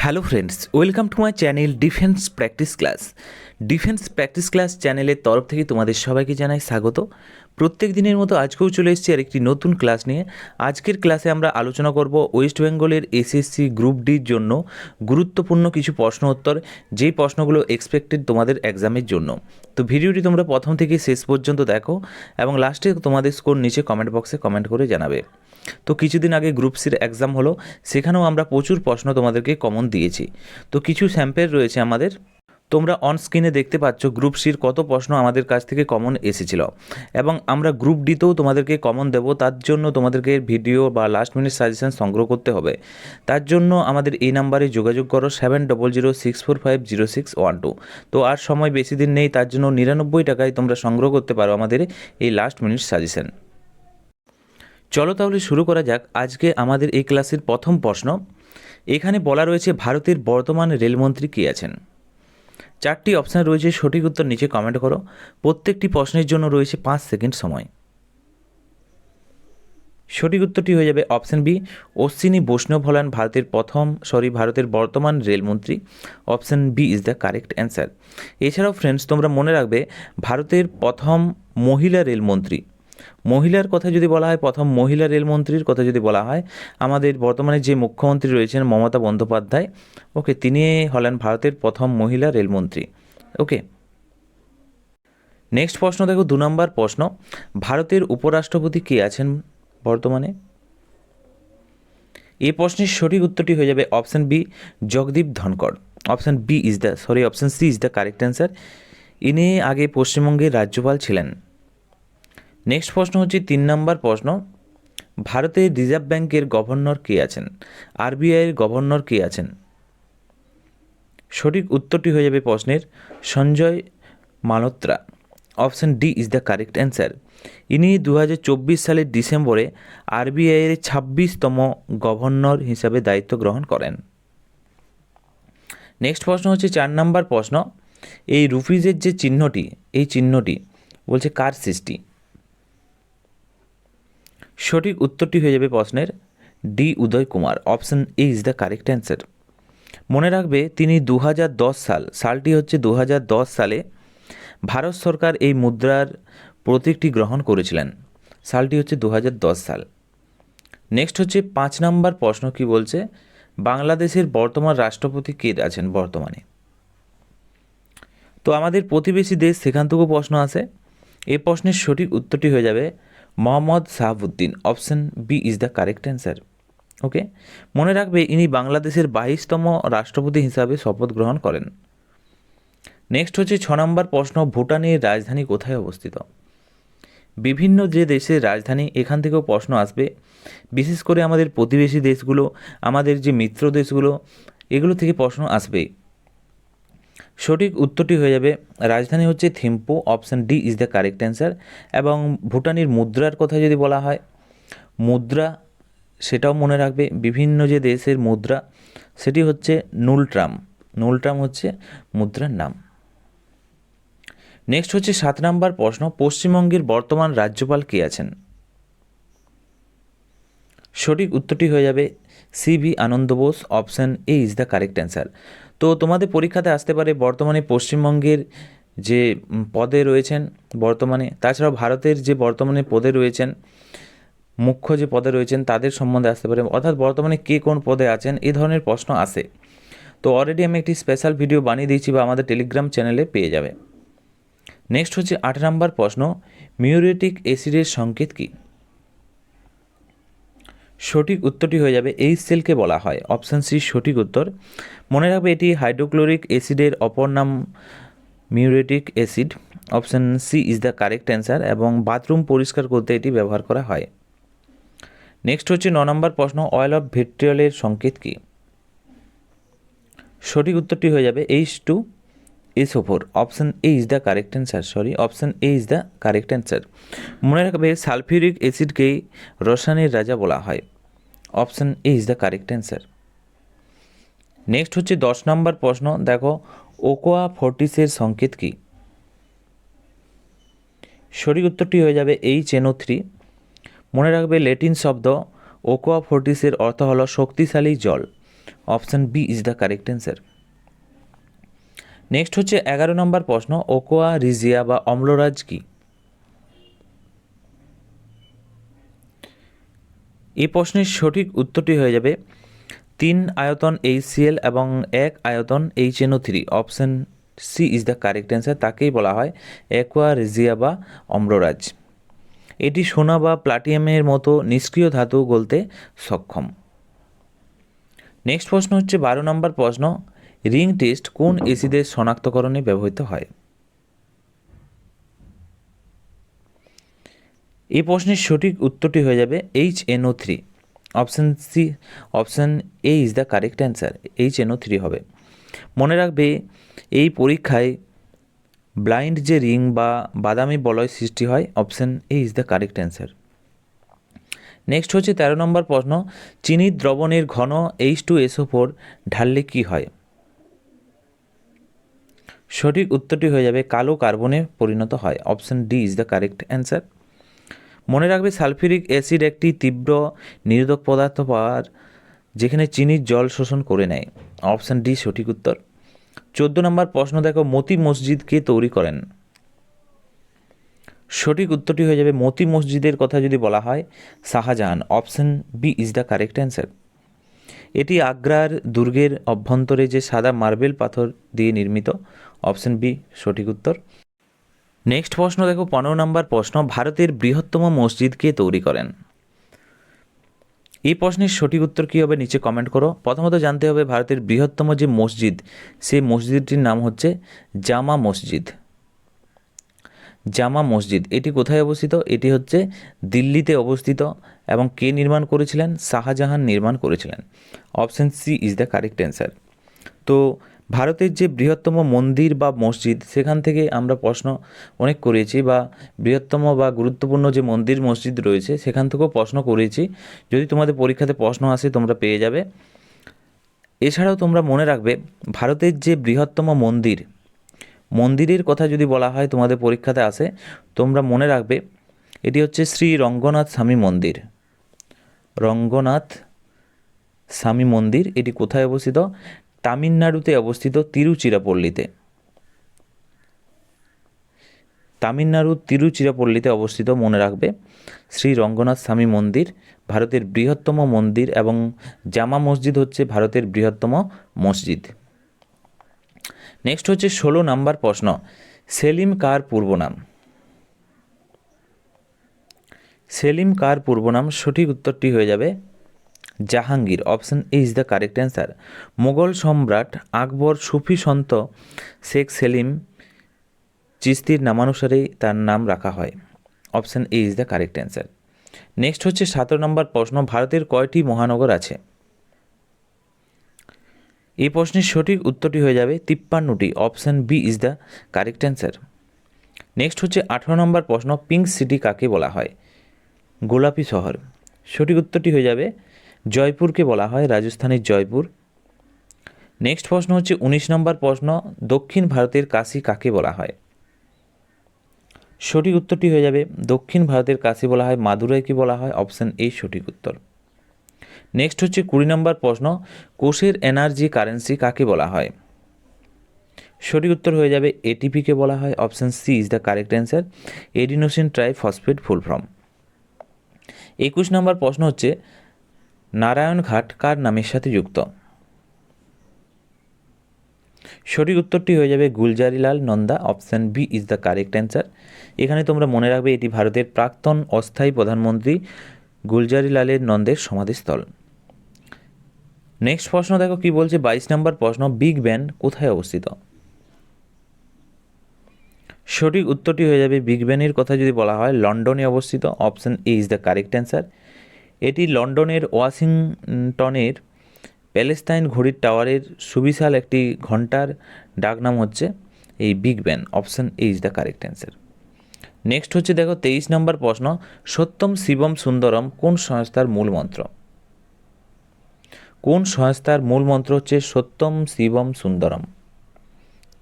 Hello friends, welcome to my channel defence practice class চ্যানেলের তরফ থেকে তোমাদের সবাইকে জানাই স্বাগত। প্রত্যেক দিনের মতো আজকেও চলে এসেছি আর একটি নতুন ক্লাস নিয়ে। আজকের ক্লাসে আমরা আলোচনা করব ওয়েস্ট বেঙ্গলের এসএসসি গ্রুপ ডির জন্য গুরুত্বপূর্ণ কিছু প্রশ্ন উত্তর, যেই প্রশ্নগুলো এক্সপেক্টেড তোমাদের এক্সামের জন্য। তো ভিডিওটি তোমরা প্রথম থেকে শেষ পর্যন্ত দেখো এবং লাস্টে তোমাদের স্কোর নিচে কমেন্ট বক্সে কমেন্ট করে জানাবে। তো কিছুদিন আগে গ্রুপ সির এক্সাম হলো, সেখানেও আমরা প্রচুর প্রশ্ন তোমাদেরকে কমন দিয়েছি। তো কিছু স্যাম্পেল রয়েছে আমাদের, তোমরা অন স্ক্রিনে দেখতে পাচ্ছ গ্রুপ সির কত প্রশ্ন আমাদের কাছ থেকে কমন এসেছিল, এবং আমরা গ্রুপ ডিতেও তোমাদেরকে কমন দেব। তার জন্য তোমাদেরকে ভিডিও বা লাস্ট মিনিট সাজেশন সংগ্রহ করতে হবে। তার জন্য আমাদের এই নাম্বারে যোগাযোগ করো 7006450612। তো আর সময় বেশি দিন নেই, তার জন্য 99 টাকায় তোমরা সংগ্রহ করতে পারো আমাদের এই লাস্ট মিনিট সাজেশন। চলো তাহলে শুরু করা যাক আজকে আমাদের এই ক্লাসের প্রথম প্রশ্ন। এখানে বলা রয়েছে ভারতের বর্তমান রেলমন্ত্রী কে আছেন? চারটি অপশান রয়েছে, সঠিক উত্তর নিচে কমেন্ট করো। প্রত্যেকটি প্রশ্নের জন্য রয়েছে 5 সেকেন্ড সময়। সঠিক উত্তরটি হয়ে যাবে অপশান বি, অশ্বিনী বৈষ্ণব হলেন ভারতের বর্তমান রেলমন্ত্রী। Option B is the correct answer. এছাড়াও ফ্রেন্ডস, তোমরা মনে রাখবে ভারতের প্রথম মহিলা রেলমন্ত্রী, মহিলার কথা যদি বলা হয়, প্রথম মহিলা রেলমন্ত্রীর কথা যদি বলা হয়, আমাদের বর্তমানে যে মুখ্যমন্ত্রী রয়েছেন মমতা বন্দ্যোপাধ্যায়, ওকে, তিনি হলেন ভারতের প্রথম মহিলা রেলমন্ত্রী। ওকে, নেক্সট প্রশ্ন দেখো, 2 নম্বর প্রশ্ন। ভারতের উপরাষ্ট্রপতি কে আছেন বর্তমানে? এই প্রশ্নের সঠিক উত্তরটি হয়ে যাবে option B, Jagdeep Dhankhar. Option C is the correct answer. ইনি আগে পশ্চিমবঙ্গের রাজ্যপাল ছিলেন। নেক্সট প্রশ্ন হচ্ছে 3 নম্বর প্রশ্ন। ভারতের রিজার্ভ ব্যাংকের গভর্নর কে আছেন? আরবিআইয়ের গভর্নর কে আছেন? সঠিক উত্তরটি হয়ে যাবে প্রশ্নের Sanjay Malhotra. Option D is the correct answer. ইনি 2024 সালের ডিসেম্বরে আরবিআইয়ের 26তম গভর্নর হিসাবে দায়িত্ব গ্রহণ করেন। নেক্সট প্রশ্ন হচ্ছে 4 নম্বর প্রশ্ন। এই রুপিজের যে চিহ্নটি, এই চিহ্নটি বলছে কার সৃষ্টি? সঠিক উত্তরটি হয়ে যাবে প্রশ্নের D, Uday Kumar. Option A is the correct answer. মনে রাখবে তিনি 2010 সালটি হচ্ছে 2010 সালে ভারত সরকার এই মুদ্রার প্রতীকটি গ্রহণ করেছিলেন। সালটি হচ্ছে 2010 সাল। নেক্সট হচ্ছে 5 নম্বর প্রশ্ন, কি বলছে বাংলাদেশের বর্তমান রাষ্ট্রপতি কে আছেন বর্তমানে? তো আমাদের প্রতিবেশী দেশ, সেখান থেকেও প্রশ্ন আসে। এই প্রশ্নের সঠিক উত্তরটি হয়ে যাবে Mohammad Shahabuddin. Option B is the correct answer. Okay, মনে রাখবে ইনি বাংলাদেশের 22তম রাষ্ট্রপতি হিসাবে শপথ গ্রহণ করেন। নেক্সট হচ্ছে 6 নম্বর প্রশ্ন। ভুটানের রাজধানী কোথায় অবস্থিত? বিভিন্ন যে দেশের রাজধানী, এখান থেকেও প্রশ্ন আসবে। বিশেষ করে আমাদের প্রতিবেশী দেশগুলো, আমাদের যে মিত্র দেশগুলো, এগুলো থেকে প্রশ্ন আসবে। সঠিক উত্তরটি হয়ে যাবে রাজধানী হচ্ছে Thimphu. Option D is the correct answer. এবং ভুটানের মুদ্রার কথা যদি বলা হয়, মুদ্রা, সেটাও মনে রাখবে বিভিন্ন যে দেশের মুদ্রা, সেটি হচ্ছে নুলট্রাম হচ্ছে মুদ্রার নাম। নেক্সট হচ্ছে 7 নম্বর প্রশ্ন। পশ্চিমবঙ্গের বর্তমান রাজ্যপাল কে আছেন? সঠিক উত্তরটি হয়ে যাবে CV Ananda Bose. Option A is the correct answer. তো তোমাদের পরীক্ষাতে আসতে পারে বর্তমানে পশ্চিমবঙ্গের যে পদে রয়েছেন বর্তমানে, তাছাড়াও ভারতের যে বর্তমানে পদে রয়েছেন, মুখ্য যে পদে রয়েছেন তাদের সম্বন্ধে আসতে পারে, অর্থাৎ বর্তমানে কে কোন পদে আছেন, এই ধরনের প্রশ্ন আসে। তো অলরেডি আমি একটি স্পেশাল ভিডিও বানিয়ে দিয়েছি, বা আমাদের টেলিগ্রাম চ্যানেলে পেয়ে যাবে। নেক্সট হচ্ছে 8 নম্বর প্রশ্ন। মিউরেটিক অ্যাসিডের সংকেত কী? সঠিক উত্তরটি হয়ে যাবে এইচ সেলকে বলা হয়। অপশান সি সঠিক উত্তর। মনে রাখবে এটি হাইড্রোক্লোরিক অ্যাসিডের অপর নাম muriatic acid. Option C is the correct answer. এবং বাথরুম পরিষ্কার করতে এটি ব্যবহার করা হয়। নেক্সট হচ্ছে 9 নম্বর প্রশ্ন। অয়েল অফ ভিট্রিয়লের সংকেত কী? সঠিক উত্তরটি হয়ে যাবে H2SO4। Option A is the correct answer. মনে রাখবে সালফিউরিক অ্যাসিডকেই রসায়নের রাজা বলা হয়। Option A is the correct answer. Next হচ্ছে 10 নম্বর প্রশ্ন। দেখো, ওকোয়া ফোর্টিসের সংকেত কী? সঠিক উত্তরটি হয়ে যাবে HNO3। মনে রাখবে ল্যাটিন শব্দ ওকোয়া ফোর্টিসের অর্থ হলো শক্তিশালী জল। Option B is the correct answer. Next হচ্ছে 11 নম্বর প্রশ্ন, ওকোয়া রিজিয়া বা অম্লরাজ কি? এই প্রশ্নের সঠিক উত্তরটি হয়ে যাবে 3 আয়তন HCl এবং 1 আয়তন HNO3। Option C is the correct answer. তাকেই বলা হয় অ্যাকোয়া রিজিয়া বা অম্লরাজ। এটি সোনা বা প্লাটিনামের মতো নিষ্ক্রিয় ধাতু গলতে সক্ষম। নেক্সট প্রশ্ন হচ্ছে 12 নম্বর প্রশ্ন, রিং টেস্ট কোন অ্যাসিডের শনাক্তকরণে ব্যবহৃত হয়? এই প্রশ্নের সঠিক উত্তরটি হয়ে যাবে HNO3। Option A is the correct answer. HNO3 হবে। মনে রাখবে এই পরীক্ষায় ব্লাইন্ড যে রিং বা বাদামি বলয় সৃষ্টি হয়, option A is the correct answer. Next হচ্ছে 13 নম্বর প্রশ্ন, চিনির দ্রবণের ঘন H2SO4 ঢাললে কি হয়? সঠিক উত্তরটি হয়ে যাবে কালো কার্বনে পরিণত হয়। Option D is the correct answer. মনে রাখবে সালফিউরিক অ্যাসিড একটি তীব্র নিরোধক পদার্থ পাওয়ার, যেখানে চিনির জল শোষণ করে নেয়। অপশান ডি সঠিক উত্তর। 14 নম্বর প্রশ্ন দেখো, মতি মসজিদ কে তৈরি করেন? সঠিক উত্তরটি হয়ে যাবে মতি মসজিদের কথা যদি বলা হয়, Shahjahan. Option B is the correct answer. এটি আগ্রার দুর্গের অভ্যন্তরে যে সাদা মার্বেল পাথর দিয়ে নির্মিত। অপশান বি সঠিক উত্তর। নেক্সট প্রশ্ন দেখো 15 নম্বর প্রশ্ন, ভারতের বৃহত্তম মসজিদ কে তৈরি করেন? এই প্রশ্নের সঠিক উত্তর কী হবে নিচে কমেন্ট করো। প্রথমত জানতে হবে ভারতের বৃহত্তম যে মসজিদ, সেই মসজিদটির নাম হচ্ছে জামা মসজিদ। জামা মসজিদ এটি কোথায় অবস্থিত? এটি হচ্ছে দিল্লিতে অবস্থিত। এবং কে নির্মাণ করেছিলেন? শাহজাহান নির্মাণ করেছিলেন। Option C is the correct answer. তো ভারতের যে বৃহত্তম মন্দির বা মসজিদ, সেখান থেকে আমরা প্রশ্ন অনেক করেছি, বা বৃহত্তম বা গুরুত্বপূর্ণ যে মন্দির মসজিদ রয়েছে সেখান থেকেও প্রশ্ন করেছি। যদি তোমাদের পরীক্ষাতে প্রশ্ন আসে তোমরা পেয়ে যাবে। এছাড়াও তোমরা মনে রাখবে ভারতের যে বৃহত্তম মন্দিরের কথা যদি বলা হয় তোমাদের পরীক্ষাতে আসে, তোমরা মনে রাখবে এটি হচ্ছে শ্রী রঙ্গনাথ স্বামী মন্দির। রঙ্গনাথ স্বামী মন্দির এটি কোথায় অবস্থিত? তামিলনাড়ুতে অবস্থিত, তিরুচিরাপল্লীতে। তামিলনাড়ুর তিরুচিরাপল্লীতে অবস্থিত, মনে রাখবে শ্রী রঙ্গনাথ স্বামী মন্দির ভারতের বৃহত্তম মন্দির, এবং জামা মসজিদ হচ্ছে ভারতের বৃহত্তম মসজিদ। নেক্সট হচ্ছে 16 নম্বর প্রশ্ন, সেলিম কার পূর্ব নাম? সেলিম কার পূর্ব নাম? সঠিক উত্তরটি হয়ে যাবে Jahangir. Option A is the correct answer. Mughal সম্রাট আকবর সুফি সন্ত শেখ সেলিম চিশতির নামানুসারেই তার নাম রাখা হয়। Option A is the correct answer. Next হচ্ছে 17 নম্বর প্রশ্ন, ভারতের কয়টি মহানগর আছে? এই প্রশ্নের সঠিক উত্তরটি হয়ে যাবে 53টি। Option B is the correct answer. Next হচ্ছে 18 নম্বর প্রশ্ন, পিঙ্ক সিটি কাকে বলা হয়? গোলাপি শহর। সঠিক উত্তরটি হয়ে যাবে জয়পুরকে বলা হয়, রাজস্থানের জয়পুর। নেক্সট প্রশ্ন হচ্ছে 19 নম্বর প্রশ্ন, দক্ষিণ ভারতের কাশী কাকে বলা হয়? সঠিক উত্তরটি হয়ে যাবে দক্ষিণ ভারতের কাশী বলা হয় মাদুরাইকে বলা হয়। অপশান এ সঠিক উত্তর। নেক্সট হচ্ছে 20 নম্বর প্রশ্ন, কোষের এনার্জি কারেন্সি কাকে বলা হয়? সঠিক উত্তর হয়ে যাবে এটিপিকে বলা হয়। Option C is the correct answer. Adenosine triphosphate full form. 21 নম্বর প্রশ্ন হচ্ছে, নারায়ণঘাট কার নামের সাথে যুক্ত? সঠিক উত্তরটি হয়ে যাবে Gulzarilal Nanda. Option B is the correct answer. এখানে তোমরা মনে রাখবে এটি ভারতের প্রাক্তন অস্থায়ী প্রধানমন্ত্রী গুলজারিলালের নন্দের সমাধিস্থল। নেক্সট প্রশ্ন দেখো কি বলছে, 22 নম্বর প্রশ্ন, বিগ ব্যান কোথায় অবস্থিত? সঠিক উত্তরটি হয়ে যাবে বিগ ব্যানের কথা যদি বলা হয় লন্ডনে অবস্থিত। Option A is the correct answer. এটি লন্ডনের ওয়াশিংটনের প্যালেস্টাইন ঘড়ির টাওয়ারের সুবিশাল একটি ঘণ্টার ডাকনাম হচ্ছে এই Big Ben. Option A is the correct answer. Next হচ্ছে দেখো 23 নম্বর প্রশ্ন, সত্যম শিবম সুন্দরম কোন সংস্থার মূল মন্ত্র? কোন সংস্থার মূল মন্ত্র হচ্ছে সত্যম শিবম সুন্দরম?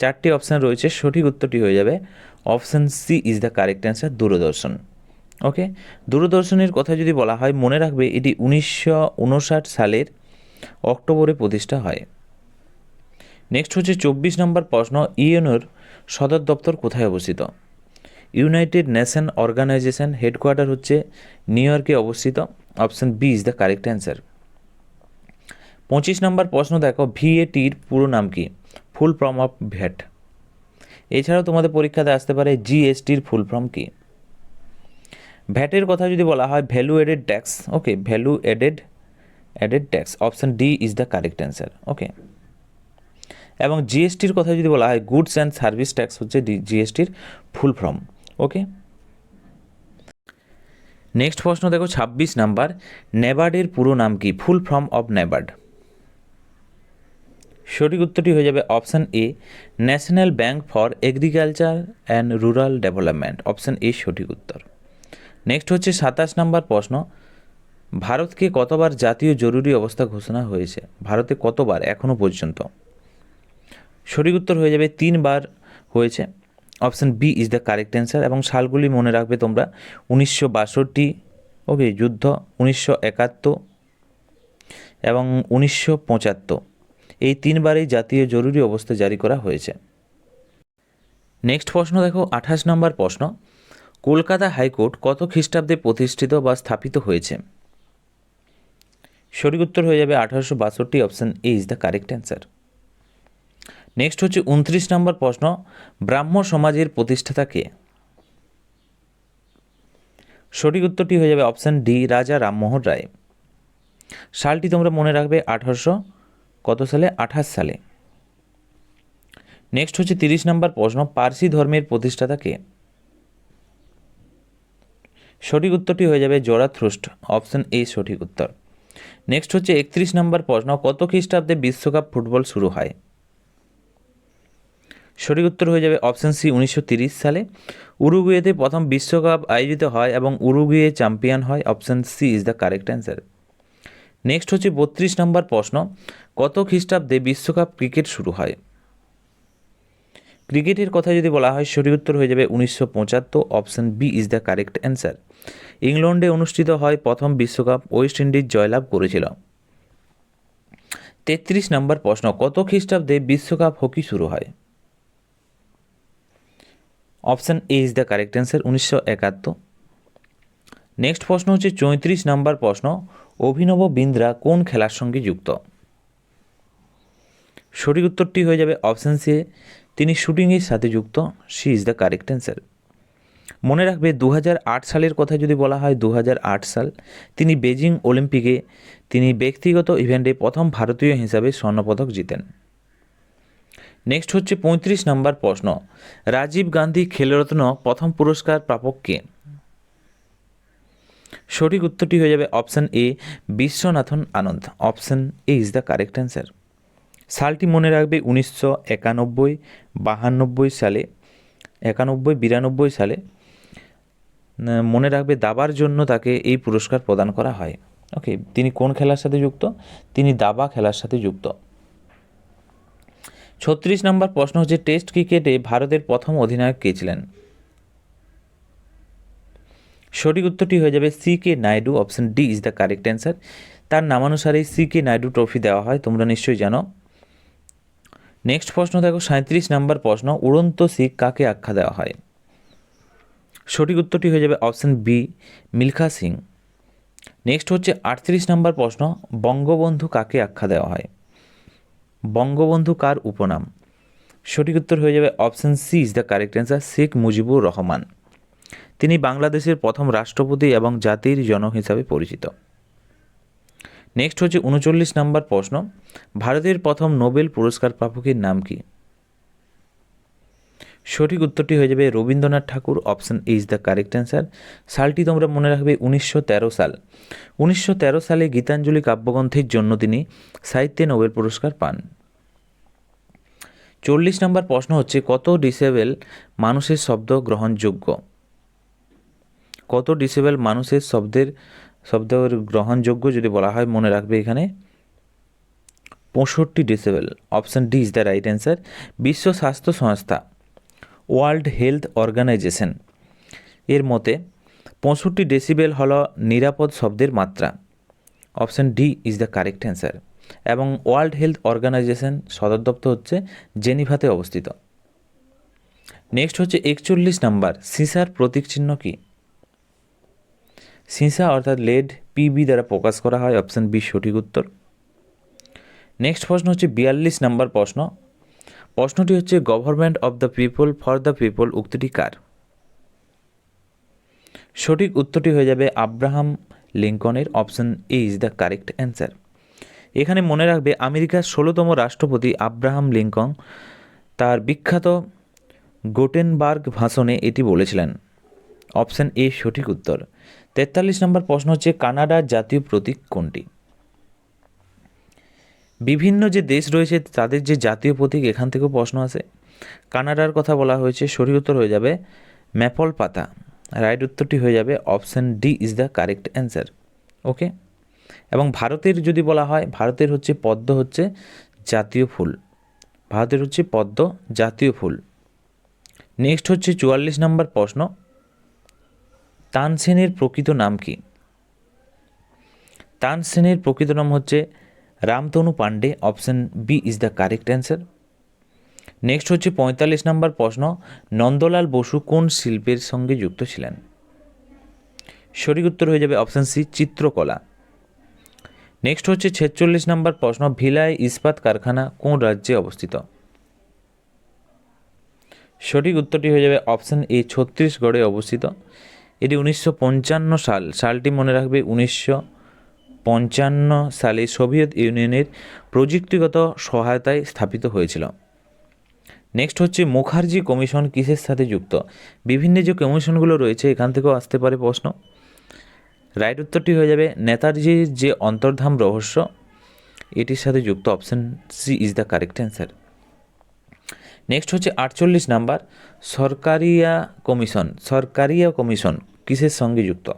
4টি অপশান রয়েছে, সঠিক উত্তরটি হয়ে যাবে option C is the correct answer, Doordarshan. Okay, দূরদর্শনের কথা যদি বলা হয় মনে রাখবে এটি 1959 সালের অক্টোবরে প্রতিষ্ঠা হয়। নেক্সট হচ্ছে 24 নম্বর প্রশ্ন, ইউএনওর সদর দপ্তর কোথায় অবস্থিত? ইউনাইটেড নেশন অর্গানাইজেশন হেডকোয়ার্টার হচ্ছে নিউ ইয়র্কে অবস্থিত। Option B is the correct answer. 25 নম্বর প্রশ্ন দেখো, ভিএটির পুরো নাম কি? Full form of VAT. এছাড়াও তোমাদের পরীক্ষাতে আসতে পারে জিএসটির ফুল ফর্ম কি? ভ্যাটের কথা যদি বলা হয় value added tax. Okay, value added tax. Option D is the correct answer. Okay, এবং জিএসটির কথা যদি বলা হয় গুডস অ্যান্ড সার্ভিস ট্যাক্স হচ্ছে জিএসটির ফুল ফর্ম। ওকে, নেক্সট প্রশ্ন দেখো 26 নাম্বার, নেবার্ডের পুরো নাম কি? Full form of NABARD. সঠিক উত্তরটি হয়ে যাবে option A, national bank for agriculture and rural development. Option A সঠিক উত্তর। নেক্সট হচ্ছে 27 নম্বর প্রশ্ন, ভারতকে কতবার জাতীয় জরুরি অবস্থা ঘোষণা হয়েছে? ভারতে কতবার এখনও পর্যন্ত? সঠিক উত্তর হয়ে যাবে 3 বার হয়েছে। Option B is the correct answer. এবং সালগুলি মনে রাখবে তোমরা, 1962, ওকে, যুদ্ধ 1971 এবং 1975। এই 3 বারেই জাতীয় জরুরি অবস্থা জারি করা হয়েছে। নেক্সট প্রশ্ন দেখো 28 নম্বর প্রশ্ন, কলকাতা হাইকোর্ট কত খ্রিস্টাব্দে প্রতিষ্ঠিত বা স্থাপিত হয়েছে? সঠিক উত্তর হয়ে যাবে 1862। Option A is the correct answer. Next হচ্ছে 29 নম্বর প্রশ্ন, ব্রাহ্ম সমাজের প্রতিষ্ঠাতা কে? সঠিক উত্তরটি হয়ে যাবে অপশান ডি, রাজা রামমোহন রায়। সালটি তোমরা মনে রাখবে 1800 কত সালে? 28 সালে। নেক্সট হচ্ছে 30 নম্বর প্রশ্ন, পার্সি ধর্মের প্রতিষ্ঠাতা কে? সঠিক উত্তরটি হয়ে যাবে জরাথ্রুস্ট। অপশান এ সঠিক উত্তর। নেক্সট হচ্ছে 31 নম্বর প্রশ্ন, কত খ্রিস্টাব্দে বিশ্বকাপ ফুটবল শুরু হয়? সঠিক উত্তর হয়ে যাবে অপশান সি, 1930 সালে। উরুগুয়েতে প্রথম বিশ্বকাপ আয়োজিত হয় এবং উরুগুয়ে চ্যাম্পিয়ন হয়। Option C is the correct answer. Next হচ্ছে 32 নম্বর প্রশ্ন, কত খ্রিস্টাব্দে বিশ্বকাপ ক্রিকেট শুরু হয়? ক্রিকেটের কথা যদি বলা হয় সঠিক উত্তর হয়ে যাবে 1975। Option B is the correct answer. ইংল্যান্ডে অনুষ্ঠিত হয় প্রথম বিশ্বকাপ, ওয়েস্ট ইন্ডিজ জয়লাভ করেছিল। 33 নম্বর প্রশ্ন, কত খ্রিস্টাব্দে বিশ্বকাপ হকি শুরু হয়? Option A is the correct answer, 1971। Next প্রশ্ন হচ্ছে 34 নম্বর প্রশ্ন, অভিনব বিন্দ্রা কোন খেলার সঙ্গে যুক্ত? সঠিক উত্তরটি হয়ে যাবে অপশান সি, তিনি শুটিংয়ের সাথে যুক্ত। C is the correct answer. মনে রাখবে 2008 সালের কথা যদি বলা হয় 2008 সাল, তিনি বেজিং অলিম্পিকে তিনি ব্যক্তিগত ইভেন্টে প্রথম ভারতীয় হিসাবে স্বর্ণপদক জিতেন। নেক্সট হচ্ছে 35 নম্বর প্রশ্ন, রাজীব গান্ধী খেলরত্ন প্রথম পুরস্কার প্রাপক কে? সঠিক উত্তরটি হয়ে যাবে option A, Viswanathan Anand. Option A is the correct answer. সালটি মনে রাখবে 1991, 92 সালে, 91, 92 সালে। মনে রাখবে দাবার জন্য তাকে এই পুরস্কার প্রদান করা হয়। ওকে, তিনি কোন খেলার সাথে যুক্ত? তিনি দাবা খেলার সাথে যুক্ত। 36 নম্বর প্রশ্ন হচ্ছে, টেস্ট ক্রিকেটে ভারতের প্রথম অধিনায়ক কে ছিলেন? সঠিক উত্তরটি হয়ে যাবে C K Naidu. Option D is the correct answer. তার নামানুসারেই সি কে নাইডু ট্রফি দেওয়া হয়, তোমরা নিশ্চয়ই জানো। নেক্সট প্রশ্ন দেখো 37 নম্বর প্রশ্ন, উড়ন্ত শিখ কাকে আখ্যা দেওয়া হয়? সঠিক উত্তরটি হয়ে যাবে option B, Milkha Singh. Next হচ্ছে 38 নম্বর প্রশ্ন, বঙ্গবন্ধু কাকে আখ্যা দেওয়া হয়? বঙ্গবন্ধু কার উপনাম? সঠিক উত্তর হয়ে যাবে option C is the correct answer, Sheikh Mujibur Rahman. তিনি বাংলাদেশের প্রথম রাষ্ট্রপতি এবং জাতির জনক হিসাবে পরিচিত। নেক্সট হচ্ছে 39 নম্বর প্রশ্ন, ভারতের প্রথম নোবেল পুরস্কার প্রাপকের নাম কি? সঠিক উত্তরটি হয়ে যাবে Rabindranath Thakur. Option A is the correct answer. সালটি তোমরা মনে রাখবে 1913 সাল। 1913 সালে গীতাঞ্জলি কাব্যগ্রন্থের জন্য তিনি সাহিত্যে নোবেল পুরস্কার পান। 40 নম্বর প্রশ্ন হচ্ছে, কত ডিসেবল মানুষের শব্দ গ্রহণযোগ্য? কত ডিসেবল মানুষের শব্দের গ্রহণযোগ্য যদি বলা হয়, মনে রাখবে এখানে 65 disable. Option D is the right answer. বিশ্ব স্বাস্থ্য সংস্থা, ওয়ার্ল্ড হেলথ অর্গানাইজেশন এর মতে 65 ডেসিবেল হল নিরাপদ শব্দের মাত্রা। Option D is the correct answer. এবং ওয়ার্ল্ড হেলথ অর্গানাইজেশন সদর দপ্তর হচ্ছে জেনিভাতে অবস্থিত। নেক্সট হচ্ছে 41 নাম্বার, সিসার প্রতীক চিহ্ন কি? সিসা অর্থাৎ লেড পিবি দ্বারা প্রকাশ করা হয়, অপশান বি সঠিক উত্তর। নেক্সট প্রশ্ন হচ্ছে 42 নাম্বার প্রশ্ন। প্রশ্নটি হচ্ছে government of the people for the people উক্তিটি কার? সঠিক উত্তরটি হয়ে যাবে আব্রাহাম লিঙ্কনের, option A is the correct answer. এখানে মনে রাখবে আমেরিকার 16তম রাষ্ট্রপতি আব্রাহাম লিঙ্কন তার বিখ্যাত গোটেনবার্গ ভাষণে এটি বলেছিলেন, অপশান এ সঠিক উত্তর। 43 নম্বর প্রশ্ন হচ্ছে কানাডার জাতীয় প্রতীক কোনটি? বিভিন্ন যে দেশ রয়েছে তাদের যে জাতীয় প্রতীক, এখান থেকেও প্রশ্ন আসে। কানাডার কথা বলা হয়েছে, সঠিক উত্তর হয়ে যাবে ম্যাপল পাতা। রাইট উত্তরটি হয়ে যাবে option D is the correct answer. Okay, এবং ভারতের যদি বলা হয়, ভারতের হচ্ছে পদ্ম হচ্ছে জাতীয় ফুল। ভারতের হচ্ছে পদ্ম জাতীয় ফুল। নেক্সট হচ্ছে 44 নম্বর প্রশ্ন, তানসেনের প্রকৃত নাম কি? তানসেনের প্রকৃত নাম হচ্ছে Ramtanu Pandey, option B is the correct answer. Next হচ্ছে 45 নম্বর প্রশ্ন, নন্দলাল বসু কোন শিল্পের সঙ্গে যুক্ত ছিলেন? সঠিক উত্তর হয়ে যাবে অপশান সি চিত্রকলা। নেক্সট হচ্ছে 46 নম্বর প্রশ্ন, ভিলাই ইস্পাত কারখানা কোন রাজ্যে অবস্থিত? সঠিক উত্তরটি হয়ে যাবে অপশান এ ছত্তিশগড়ে অবস্থিত। এটি 1955 সালটি মনে রাখবে, 1955 সালে সোভিয়েত ইউনিয়নের প্রযুক্তিগত সহায়তায় স্থাপিত হয়েছিল। নেক্সট হচ্ছে মুখার্জি কমিশন কিসের সাথে যুক্ত? বিভিন্ন যে কমিশনগুলো রয়েছে এখান থেকেও আসতে পারে প্রশ্ন। রাইট উত্তরটি হয়ে যাবে নেতাজির যে অন্তর্ধাম রহস্য, এটির সাথে যুক্ত, option C is the correct answer. Next হচ্ছে 48 নাম্বার, সরকারিয়া কমিশন কিসের সঙ্গে যুক্ত?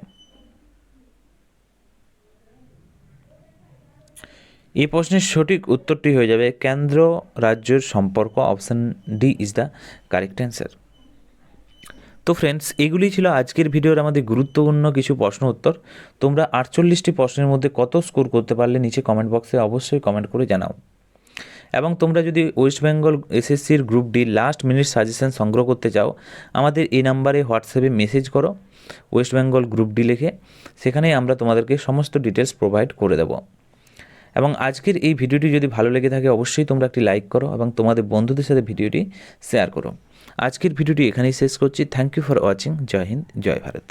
এই প্রশ্নের সঠিক উত্তরটি হয়ে যাবে কেন্দ্র রাজ্যের সম্পর্ক, option D is the correct answer. তো ফ্রেন্ডস, এগুলি ছিল আজকের ভিডিওর আমাদের গুরুত্বপূর্ণ কিছু প্রশ্ন উত্তর। তোমরা 48টি প্রশ্নের মধ্যে কত স্কোর করতে পারলে নিচে কমেন্ট বক্সে অবশ্যই কমেন্ট করে জানাও। এবং তোমরা যদি ওয়েস্ট বেঙ্গল এসএসসির group D last minute suggestion সংগ্রহ করতে চাও, আমাদের এই নাম্বারে হোয়াটসঅ্যাপে মেসেজ করো ওয়েস্ট বেঙ্গল গ্রুপ ডি লিখে, সেখানেই আমরা তোমাদেরকে সমস্ত ডিটেলস প্রোভাইড করে দেবো। এবং আজকের এই ভিডিওটি যদি ভালো লেগে থাকে অবশ্যই তোমরা একটি লাইক করো এবং তোমাদের বন্ধুদের সাথে ভিডিওটি শেয়ার করো। আজকের ভিডিওটি এখানেই শেষ করছি। Thank you for watching. জয় হিন্দ, জয় ভারত।